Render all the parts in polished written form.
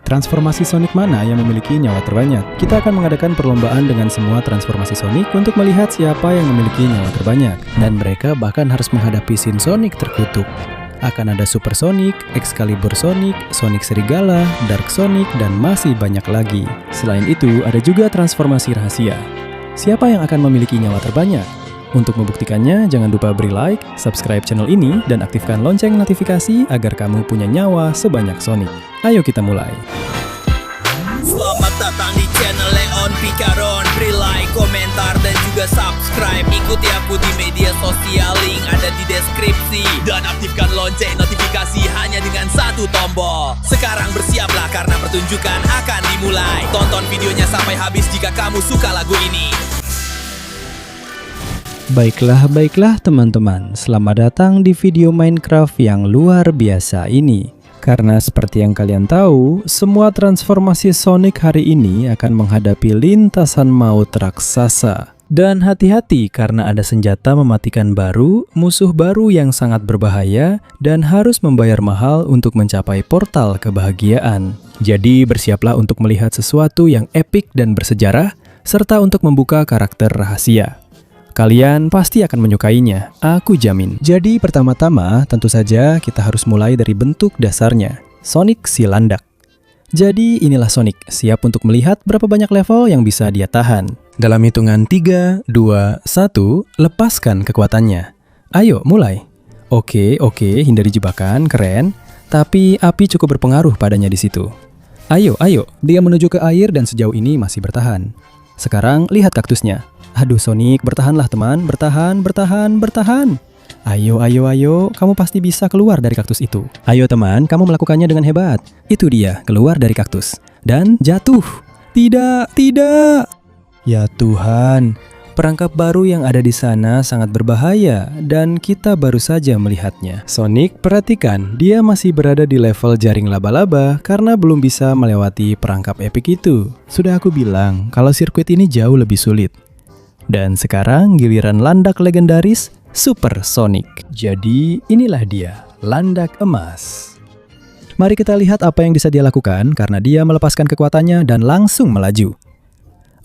transformasi Sonic mana yang memiliki nyawa terbanyak? Kita akan mengadakan perlombaan dengan semua transformasi Sonic untuk melihat siapa yang memiliki nyawa terbanyak. Dan mereka bahkan harus menghadapi scene Sonic terkutuk. Akan ada Super Sonic, Excalibur Sonic, Sonic Serigala, Dark Sonic, dan masih banyak lagi. Selain itu, ada juga transformasi rahasia. Siapa yang akan memiliki nyawa terbanyak? Untuk membuktikannya, jangan lupa beri like, subscribe channel ini, dan aktifkan lonceng notifikasi agar kamu punya nyawa sebanyak Sonic. Ayo kita mulai. Selamat datang di channel Leon Picaron. Beri like, komentar, dan juga subscribe. Ikuti aku di media sosial, link ada di deskripsi. Dan aktifkan lonceng notifikasi hanya dengan satu tombol. Sekarang bersiaplah karena pertunjukan akan dimulai. Tonton videonya sampai habis jika kamu suka lagu ini. Baiklah teman-teman, selamat datang di video Minecraft yang luar biasa ini. Karena seperti yang kalian tahu, semua transformasi Sonic hari ini akan menghadapi lintasan maut raksasa. Dan hati-hati karena ada senjata mematikan baru, musuh baru yang sangat berbahaya, dan harus membayar mahal untuk mencapai portal kebahagiaan. Jadi bersiaplah untuk melihat sesuatu yang epik dan bersejarah, serta untuk membuka karakter rahasia. Kalian pasti akan menyukainya, aku jamin. Jadi pertama-tama tentu saja kita harus mulai dari bentuk dasarnya, Sonic si landak. Jadi inilah Sonic, siap untuk melihat berapa banyak level yang bisa dia tahan. Dalam hitungan 3, 2, 1, lepaskan kekuatannya. Ayo mulai. Oke, hindari jebakan, keren. Tapi api cukup berpengaruh padanya di situ. Ayo, dia menuju ke air dan sejauh ini masih bertahan. Sekarang lihat kaktusnya. Aduh Sonic, bertahanlah teman, bertahan. Ayo, kamu pasti bisa keluar dari kaktus itu. Ayo teman, kamu melakukannya dengan hebat. Itu dia, keluar dari kaktus. Dan jatuh. Tidak. Ya Tuhan, perangkap baru yang ada di sana sangat berbahaya dan kita baru saja melihatnya. Sonic, perhatikan, dia masih berada di level jaring laba-laba karena belum bisa melewati perangkap epik itu. Sudah aku bilang, kalau sirkuit ini jauh lebih sulit. Dan sekarang giliran landak legendaris Super Sonic. Jadi inilah dia, landak emas. Mari kita lihat apa yang bisa dia lakukan karena dia melepaskan kekuatannya dan langsung melaju.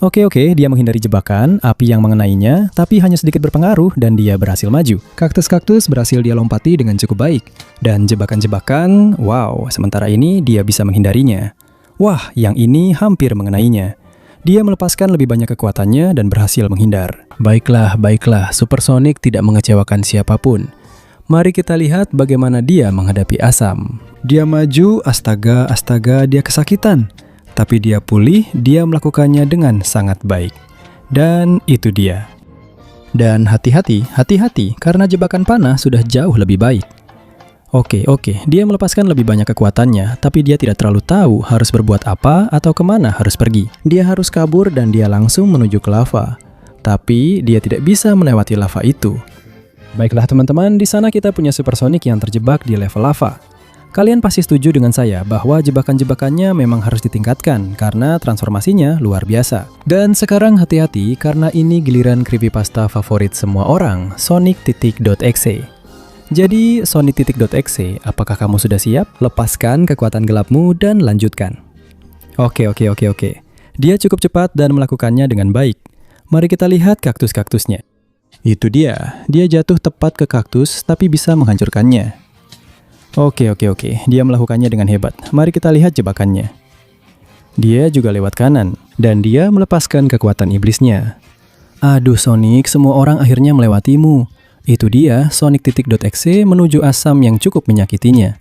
Oke, dia menghindari jebakan, api yang mengenainya, tapi hanya sedikit berpengaruh dan dia berhasil maju. Kaktus-kaktus berhasil dia lompati dengan cukup baik. Dan jebakan-jebakan, wow, sementara ini dia bisa menghindarinya. Wah, yang ini hampir mengenainya. Dia melepaskan lebih banyak kekuatannya dan berhasil menghindar. Baiklah, Super Sonic tidak mengecewakan siapapun. Mari kita lihat bagaimana dia menghadapi asam. Dia maju, astaga, dia kesakitan. Tapi dia pulih, dia melakukannya dengan sangat baik. Dan itu dia. Dan hati-hati, karena jebakan panah sudah jauh lebih baik. Oke, dia melepaskan lebih banyak kekuatannya, tapi dia tidak terlalu tahu harus berbuat apa atau kemana harus pergi. Dia harus kabur dan dia langsung menuju ke lava. Tapi dia tidak bisa melewati lava itu. Baiklah teman-teman, di sana kita punya Super Sonic yang terjebak di level lava. Kalian pasti setuju dengan saya bahwa jebakan-jebakannya memang harus ditingkatkan karena transformasinya luar biasa. Dan sekarang hati-hati karena ini giliran creepypasta favorit semua orang, Sonic.exe. Jadi, Sonic.exe, apakah kamu sudah siap? Lepaskan kekuatan gelapmu dan lanjutkan. Oke. Dia cukup cepat dan melakukannya dengan baik. Mari kita lihat kaktus-kaktusnya. Itu dia jatuh tepat ke kaktus tapi bisa menghancurkannya. Oke, dia melakukannya dengan hebat. Mari kita lihat jebakannya. Dia juga lewat kanan, dan dia melepaskan kekuatan iblisnya. Aduh Sonic, semua orang akhirnya melewatimu. Itu dia, Sonic.exe menuju asam yang cukup menyakitinya.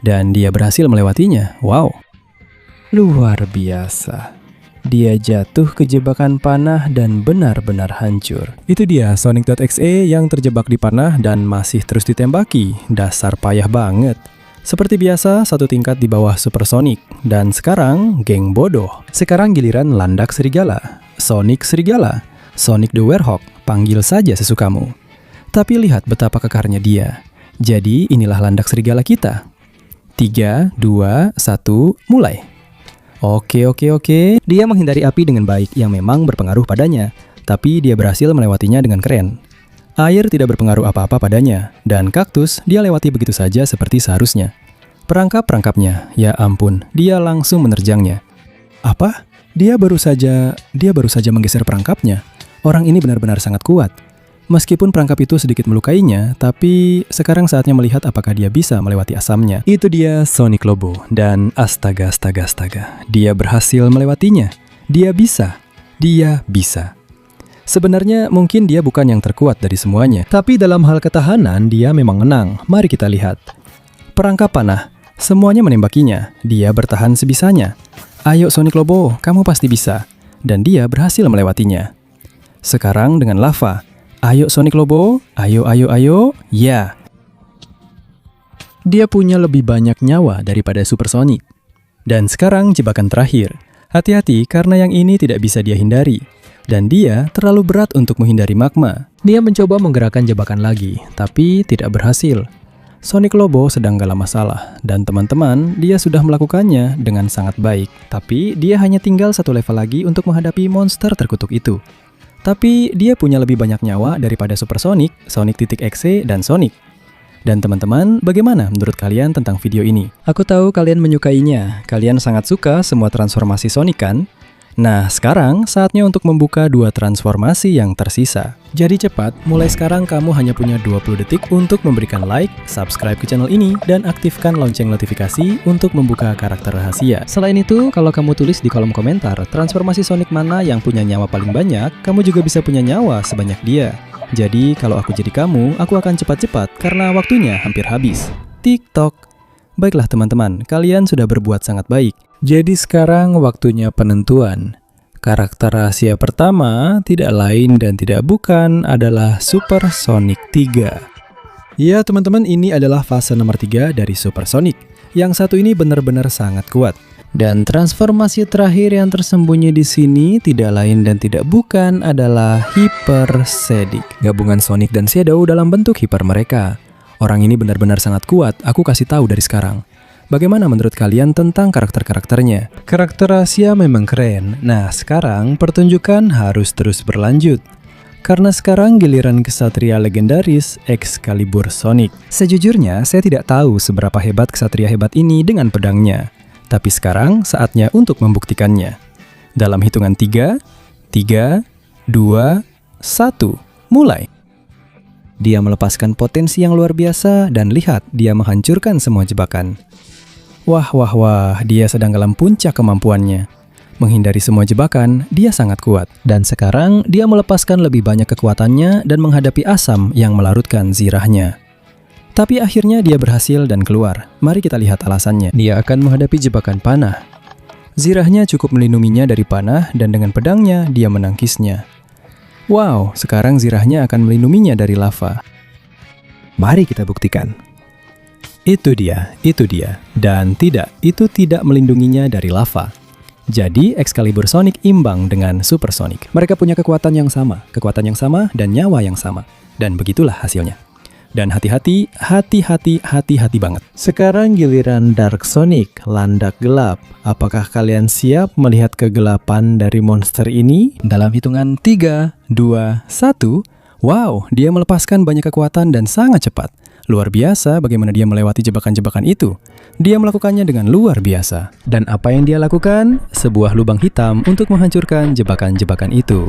Dan dia berhasil melewatinya. Wow. Luar biasa. Dia jatuh ke jebakan panah dan benar-benar hancur. Itu dia, Sonic.exe yang terjebak di panah dan masih terus ditembaki. Dasar payah banget. Seperti biasa, satu tingkat di bawah Super Sonic. Dan sekarang, geng bodoh. Sekarang giliran landak serigala. Sonic Serigala. Sonic the Werehog. Panggil saja sesukamu. Tapi lihat betapa kekarnya dia. Jadi inilah landak serigala kita. 3, 2, 1, mulai. Oke. Dia menghindari api dengan baik yang memang berpengaruh padanya. Tapi dia berhasil melewatinya dengan keren. Air tidak berpengaruh apa-apa padanya. Dan kaktus dia lewati begitu saja seperti seharusnya. Perangkap-perangkapnya, ya ampun, dia langsung menerjangnya. Apa? Dia baru saja menggeser perangkapnya. Orang ini benar-benar sangat kuat. Meskipun perangkap itu sedikit melukainya, tapi sekarang saatnya melihat apakah dia bisa melewati asamnya. Itu dia Sonic Lobo, dan astaga. Dia berhasil melewatinya. Dia bisa. Sebenarnya mungkin dia bukan yang terkuat dari semuanya, tapi dalam hal ketahanan dia memang menang. Mari kita lihat. Perangkap panah, semuanya menembakinya. Dia bertahan sebisanya. Ayo Sonic Lobo, kamu pasti bisa. Dan dia berhasil melewatinya. Sekarang dengan lava. Ayo Sonic Lobo, ayo. Ya. Dia punya lebih banyak nyawa daripada Super Sonic. Dan sekarang jebakan terakhir. Hati-hati karena yang ini tidak bisa dia hindari. Dan dia terlalu berat untuk menghindari magma. Dia mencoba menggerakkan jebakan lagi, tapi tidak berhasil. Sonic Lobo sedang gak masalah, dan teman-teman, dia sudah melakukannya dengan sangat baik. Tapi dia hanya tinggal satu level lagi untuk menghadapi monster terkutuk itu. Tapi dia punya lebih banyak nyawa daripada Super Sonic, Sonic.exe, dan Sonic. Dan teman-teman, bagaimana menurut kalian tentang video ini? Aku tahu kalian menyukainya. Kalian sangat suka semua transformasi Sonic kan? Nah, sekarang saatnya untuk membuka 2 transformasi yang tersisa. Jadi cepat, mulai sekarang kamu hanya punya 20 detik untuk memberikan like, subscribe ke channel ini, dan aktifkan lonceng notifikasi untuk membuka karakter rahasia. Selain itu, kalau kamu tulis di kolom komentar, transformasi Sonic mana yang punya nyawa paling banyak, kamu juga bisa punya nyawa sebanyak dia. Jadi, kalau aku jadi kamu, aku akan cepat-cepat karena waktunya hampir habis. TikTok. Baiklah teman-teman, kalian sudah berbuat sangat baik. Jadi sekarang waktunya penentuan. Karakter rahasia pertama tidak lain dan tidak bukan adalah Super Sonic 3. Ya teman-teman, ini adalah fase nomor 3 dari Super Sonic. Yang satu ini benar-benar sangat kuat. Dan transformasi terakhir yang tersembunyi di sini tidak lain dan tidak bukan adalah Hyper Shadix. Gabungan Sonic dan Shadow dalam bentuk hiper mereka. Orang ini benar-benar sangat kuat, aku kasih tahu dari sekarang. Bagaimana menurut kalian tentang karakter-karakternya? Karakter rahasia memang keren. Nah, sekarang pertunjukan harus terus berlanjut. Karena sekarang giliran kesatria legendaris Excalibur Sonic. Sejujurnya, saya tidak tahu seberapa hebat kesatria hebat ini dengan pedangnya. Tapi sekarang saatnya untuk membuktikannya. Dalam hitungan 3, 2, 1, mulai. Dia melepaskan potensi yang luar biasa dan lihat, dia menghancurkan semua jebakan. Wah, dia sedang dalam puncak kemampuannya. Menghindari semua jebakan, dia sangat kuat. Dan sekarang, dia melepaskan lebih banyak kekuatannya dan menghadapi asam yang melarutkan zirahnya. Tapi akhirnya dia berhasil dan keluar. Mari kita lihat alasannya. Dia akan menghadapi jebakan panah. Zirahnya cukup melindunginya dari panah dan dengan pedangnya, dia menangkisnya. Wow, sekarang zirahnya akan melindunginya dari lava. Mari kita buktikan. Itu dia. Dan tidak, itu tidak melindunginya dari lava. Jadi, Excalibur Sonic imbang dengan Super Sonic. Mereka punya kekuatan yang sama dan nyawa yang sama. Dan begitulah hasilnya. Dan hati-hati banget. Sekarang giliran Dark Sonic, landak gelap. Apakah kalian siap melihat kegelapan dari monster ini? Dalam hitungan 3, 2, 1. Wow, dia melepaskan banyak kekuatan dan sangat cepat. Luar biasa bagaimana dia melewati jebakan-jebakan itu. Dia melakukannya dengan luar biasa. Dan apa yang dia lakukan? Sebuah lubang hitam untuk menghancurkan jebakan-jebakan itu.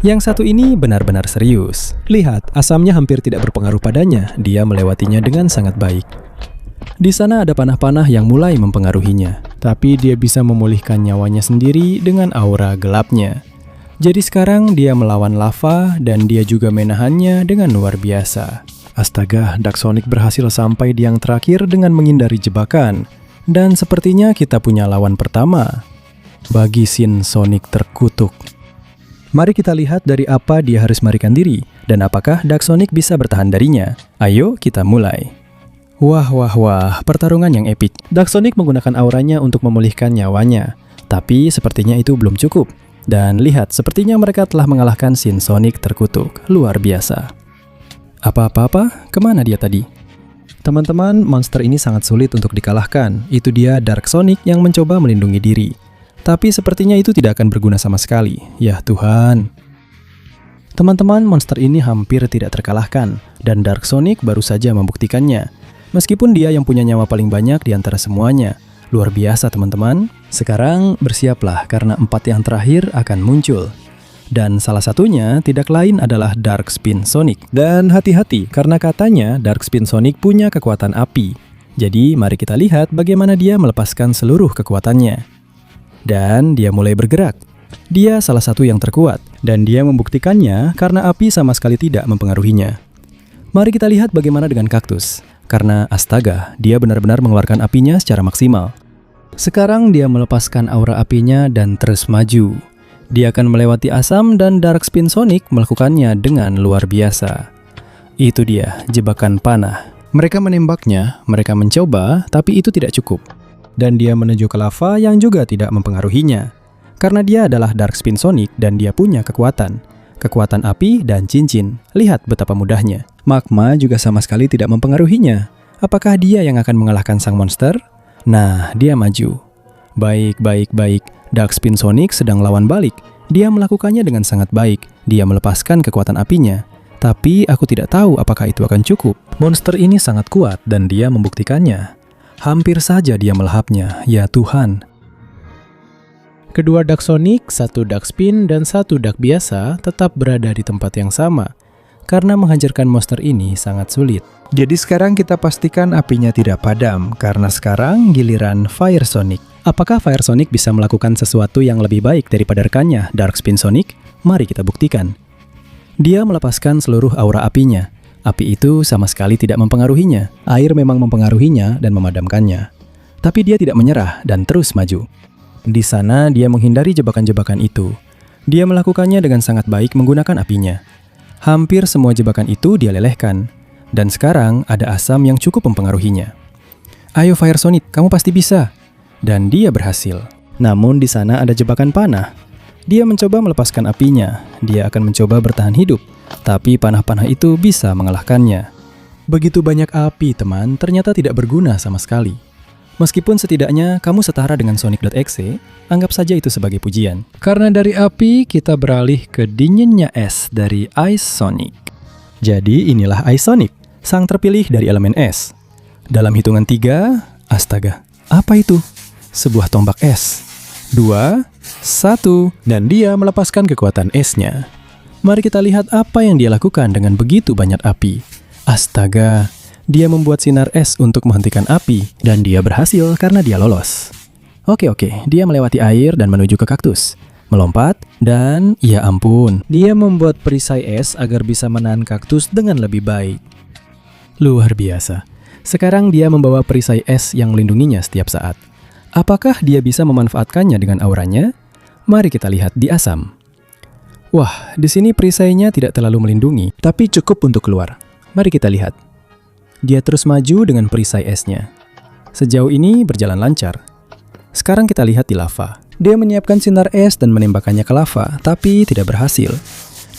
Yang satu ini benar-benar serius. Lihat, asamnya hampir tidak berpengaruh padanya. Dia melewatinya dengan sangat baik. Di sana ada panah-panah yang mulai mempengaruhinya. Tapi dia bisa memulihkan nyawanya sendiri dengan aura gelapnya. Jadi sekarang dia melawan lava dan dia juga menahannya dengan luar biasa. Astaga, Dark Sonic berhasil sampai di yang terakhir dengan menghindari jebakan. Dan sepertinya kita punya lawan pertama. Bagi Shin Sonic terkutuk. Mari kita lihat dari apa dia harus melarikan diri. Dan apakah Dark Sonic bisa bertahan darinya. Ayo kita mulai. Wah, pertarungan yang epik. Dark Sonic menggunakan auranya untuk memulihkan nyawanya. Tapi sepertinya itu belum cukup. Dan lihat, sepertinya mereka telah mengalahkan Shin Sonic terkutuk. Luar biasa. Apa-apa? Kemana dia tadi? Teman-teman, monster ini sangat sulit untuk dikalahkan. Itu dia Dark Sonic yang mencoba melindungi diri. Tapi sepertinya itu tidak akan berguna sama sekali. Ya Tuhan. Teman-teman, monster ini hampir tidak terkalahkan. Dan Dark Sonic baru saja membuktikannya. Meskipun dia yang punya nyawa paling banyak di antara semuanya. Luar biasa teman-teman. Sekarang bersiaplah karena 4 yang terakhir akan muncul. Dan salah satunya tidak lain adalah Dark Spin Sonic. Dan hati-hati karena katanya Dark Spin Sonic punya kekuatan api. Jadi mari kita lihat bagaimana dia melepaskan seluruh kekuatannya. Dan dia mulai bergerak. Dia salah satu yang terkuat. Dan dia membuktikannya karena api sama sekali tidak mempengaruhinya. Mari kita lihat bagaimana dengan kaktus. Karena astaga, dia benar-benar mengeluarkan apinya secara maksimal. Sekarang dia melepaskan aura apinya dan terus maju. Dia akan melewati asam dan Dark Spin Sonic melakukannya dengan luar biasa. Itu dia, jebakan panah. Mereka menembaknya, mereka mencoba, tapi itu tidak cukup. Dan dia menuju ke lava yang juga tidak mempengaruhinya. Karena dia adalah Dark Spin Sonic dan dia punya kekuatan. Kekuatan api dan cincin. Lihat betapa mudahnya. Magma juga sama sekali tidak mempengaruhinya. Apakah dia yang akan mengalahkan sang monster? Nah, dia maju. Baik. Dark Spin Sonic sedang lawan balik. Dia melakukannya dengan sangat baik. Dia melepaskan kekuatan apinya. Tapi aku tidak tahu apakah itu akan cukup. Monster ini sangat kuat dan dia membuktikannya. Hampir saja dia melahapnya. Ya Tuhan. Kedua Dark Sonic, satu Dark Spin dan satu Dark biasa tetap berada di tempat yang sama. Karena menghancurkan monster ini sangat sulit. Jadi sekarang kita pastikan apinya tidak padam, karena sekarang giliran Fire Sonic. Apakah Fire Sonic bisa melakukan sesuatu yang lebih baik daripada rekannya, Dark Spin Sonic? Mari kita buktikan. Dia melepaskan seluruh aura apinya. Api itu sama sekali tidak mempengaruhinya. Air memang mempengaruhinya dan memadamkannya. Tapi dia tidak menyerah dan terus maju. Di sana dia menghindari jebakan-jebakan itu. Dia melakukannya dengan sangat baik menggunakan apinya. Hampir semua jebakan itu dia lelehkan. Dan sekarang ada asam yang cukup mempengaruhinya. Ayo Fire Sonic, kamu pasti bisa. Dan dia berhasil. Namun di sana ada jebakan panah. Dia mencoba melepaskan apinya. Dia akan mencoba bertahan hidup. Tapi panah-panah itu bisa mengalahkannya. Begitu banyak api teman, ternyata tidak berguna sama sekali. Meskipun setidaknya kamu setara dengan Sonic.exe, anggap saja itu sebagai pujian. Karena dari api, kita beralih ke dinginnya es dari Ice Sonic. Jadi inilah Ice Sonic, sang terpilih dari elemen es. Dalam hitungan 3, astaga, apa itu? Sebuah tombak es. 2, 1, dan dia melepaskan kekuatan esnya. Mari kita lihat apa yang dia lakukan dengan begitu banyak api. Astaga, dia membuat sinar es untuk menghentikan api, dan dia berhasil karena dia lolos. Oke, dia melewati air dan menuju ke kaktus. Melompat, dan ya ampun, dia membuat perisai es agar bisa menahan kaktus dengan lebih baik. Luar biasa. Sekarang dia membawa perisai es yang melindunginya setiap saat. Apakah dia bisa memanfaatkannya dengan auranya? Mari kita lihat di asam. Wah, di sini perisainya tidak terlalu melindungi, tapi cukup untuk keluar. Mari kita lihat. Dia terus maju dengan perisai esnya. Sejauh ini berjalan lancar. Sekarang kita lihat di lava. Dia menyiapkan sinar es dan menembakkannya ke lava, tapi tidak berhasil.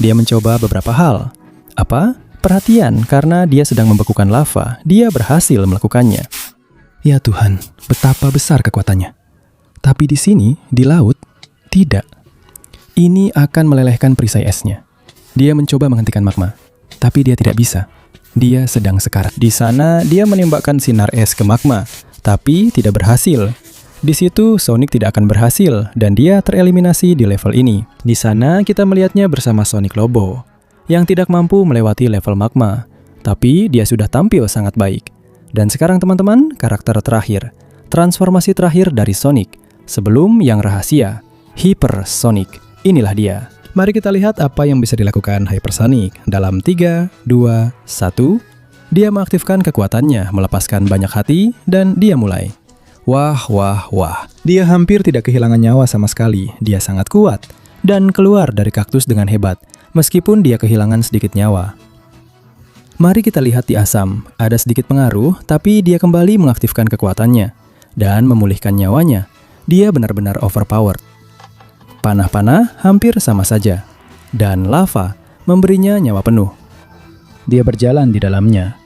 Dia mencoba beberapa hal. Apa? Perhatian, karena dia sedang membekukan lava, dia berhasil melakukannya. Ya Tuhan, betapa besar kekuatannya. Tapi di sini, di laut, tidak. Ini akan melelehkan perisai esnya. Dia mencoba menghentikan magma, tapi dia tidak bisa. Dia sedang sekarat. Di sana, dia menembakkan sinar es ke magma, tapi tidak berhasil. Di situ, Sonic tidak akan berhasil, dan dia tereliminasi di level ini. Di sana, kita melihatnya bersama Sonic Lobo, yang tidak mampu melewati level magma. Tapi, dia sudah tampil sangat baik. Dan sekarang teman-teman, karakter terakhir. Transformasi terakhir dari Sonic. Sebelum yang rahasia, Hyper Sonic. Inilah dia. Mari kita lihat apa yang bisa dilakukan Hyper Sonic. Dalam 3, 2, 1, dia mengaktifkan kekuatannya, melepaskan banyak hati, dan dia mulai. Wah. Dia hampir tidak kehilangan nyawa sama sekali. Dia sangat kuat. Dan keluar dari kaktus dengan hebat, meskipun dia kehilangan sedikit nyawa. Mari kita lihat di asam. Ada sedikit pengaruh, tapi dia kembali mengaktifkan kekuatannya. Dan memulihkan nyawanya. Dia benar-benar overpowered. Panah-panah hampir sama saja. Dan lava memberinya nyawa penuh. Dia berjalan di dalamnya.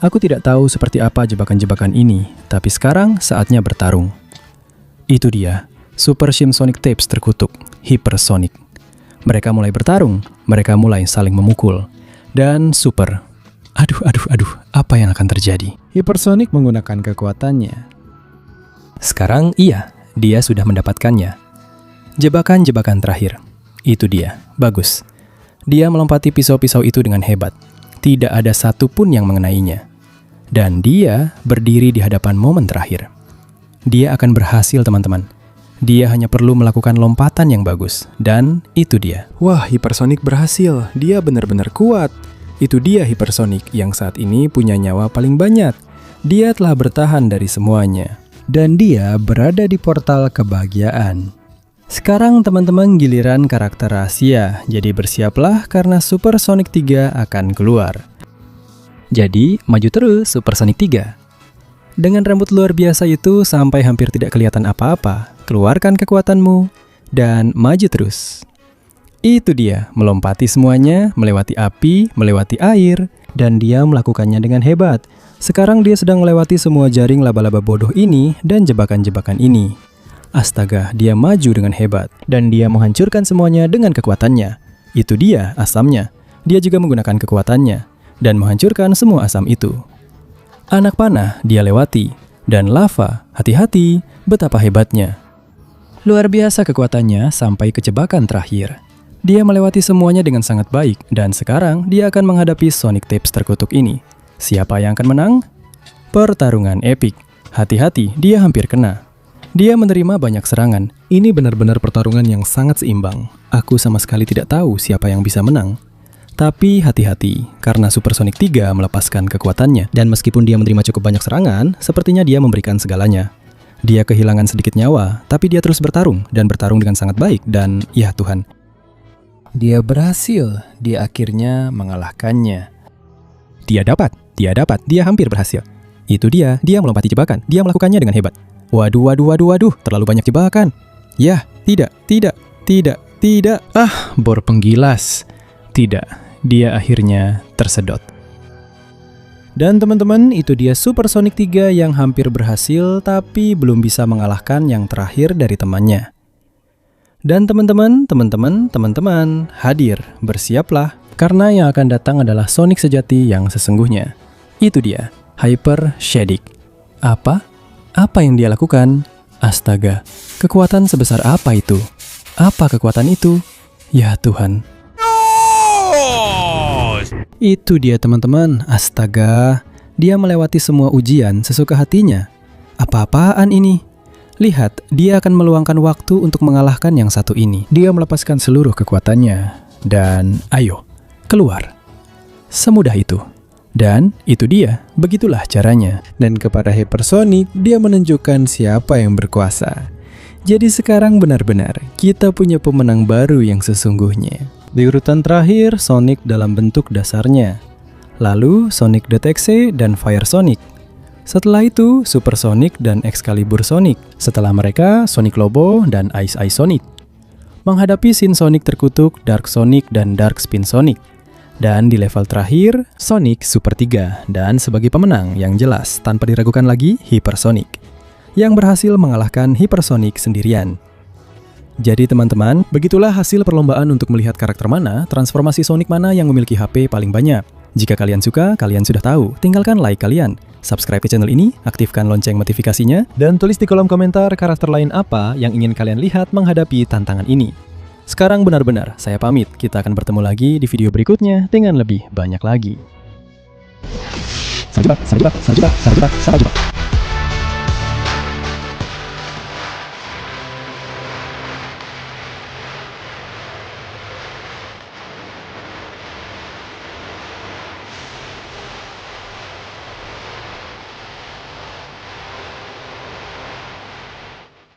Aku tidak tahu seperti apa jebakan-jebakan ini, tapi sekarang saatnya bertarung. Itu dia, Super Shin Sonic Tapes terkutuk, Hyper Sonic. Mereka mulai bertarung, mereka mulai saling memukul. Dan Super. Aduh, apa yang akan terjadi? Hypersonic menggunakan kekuatannya. Sekarang iya, dia sudah mendapatkannya. Jebakan-jebakan terakhir. Itu dia, bagus. Dia melompati pisau-pisau itu dengan hebat. Tidak ada satupun yang mengenainya. Dan dia berdiri di hadapan momen terakhir. Dia akan berhasil, teman-teman. Dia hanya perlu melakukan lompatan yang bagus. Dan itu dia. Wah, Hypersonic berhasil. Dia benar-benar kuat. Itu dia Hypersonic yang saat ini punya nyawa paling banyak. Dia telah bertahan dari semuanya. Dan dia berada di portal kebahagiaan. Sekarang teman-teman giliran karakter rahasia. Jadi bersiaplah karena Super Sonic 3 akan keluar. Jadi, maju terus Super Sonic 3. Dengan rambut luar biasa itu sampai hampir tidak kelihatan apa-apa, keluarkan kekuatanmu dan maju terus. Itu dia, melompati semuanya, melewati api, melewati air, dan dia melakukannya dengan hebat. Sekarang dia sedang melewati semua jaring laba-laba bodoh ini dan jebakan-jebakan ini. Astaga, dia maju dengan hebat, dan dia menghancurkan semuanya dengan kekuatannya. Itu dia, asamnya. Dia juga menggunakan kekuatannya, dan menghancurkan semua asam itu. Anak panah dia lewati, dan lava, hati-hati, betapa hebatnya. Luar biasa kekuatannya sampai ke jebakan terakhir. Dia melewati semuanya dengan sangat baik, dan sekarang dia akan menghadapi Sonic Tapes terkutuk ini. Siapa yang akan menang? Pertarungan epik. Hati-hati, dia hampir kena. Dia menerima banyak serangan. Ini benar-benar pertarungan yang sangat seimbang. Aku sama sekali tidak tahu siapa yang bisa menang. Tapi hati-hati, karena Super Sonic 3 melepaskan kekuatannya. Dan meskipun dia menerima cukup banyak serangan, sepertinya dia memberikan segalanya. Dia kehilangan sedikit nyawa, tapi dia terus bertarung, dan bertarung dengan sangat baik, dan ya Tuhan. Dia berhasil, dia akhirnya mengalahkannya. Dia dapat, dia hampir berhasil. Itu dia melompati jebakan, dia melakukannya dengan hebat. Waduh, terlalu banyak jebakan. Ya, tidak. Bor penggilas. Tidak, dia akhirnya tersedot. Dan teman-teman, itu dia Super Sonic 3 yang hampir berhasil, tapi belum bisa mengalahkan yang terakhir dari temannya. Dan teman-teman, hadir, bersiaplah, karena yang akan datang adalah Sonic sejati yang sesungguhnya. Itu dia, Hyper Shadic. Apa yang dia lakukan? Astaga, kekuatan sebesar apa itu? Apa kekuatan itu? Ya Tuhan. Itu dia teman-teman, astaga. Dia melewati semua ujian sesuka hatinya. Apa-apaan ini? Lihat, dia akan meluangkan waktu untuk mengalahkan yang satu ini. Dia melepaskan seluruh kekuatannya. Dan ayo, keluar. Semudah itu. Dan itu dia, begitulah caranya. Dan kepada Hypersonic, dia menunjukkan siapa yang berkuasa. Jadi sekarang benar-benar, kita punya pemenang baru yang sesungguhnya. Di urutan terakhir, Sonic dalam bentuk dasarnya. Lalu, Sonic Detexe dan Fire Sonic. Setelah itu, Super Sonic dan Excalibur Sonic. Setelah mereka, Sonic Lobo dan Ice Ice Sonic. Menghadapi Sin Sonic terkutuk, Dark Sonic dan Dark Spin Sonic. Dan di level terakhir, Sonic Super 3. Dan sebagai pemenang yang jelas, tanpa diragukan lagi, Hypersonic. Yang berhasil mengalahkan Hypersonic sendirian. Jadi teman-teman, begitulah hasil perlombaan untuk melihat karakter mana, transformasi Sonic mana yang memiliki HP paling banyak. Jika kalian suka, kalian sudah tahu, tinggalkan like kalian. Subscribe ke channel ini, aktifkan lonceng notifikasinya, dan tulis di kolom komentar karakter lain apa yang ingin kalian lihat menghadapi tantangan ini. Sekarang benar-benar, saya pamit. Kita akan bertemu lagi di video berikutnya dengan lebih banyak lagi. Sampai jumpa.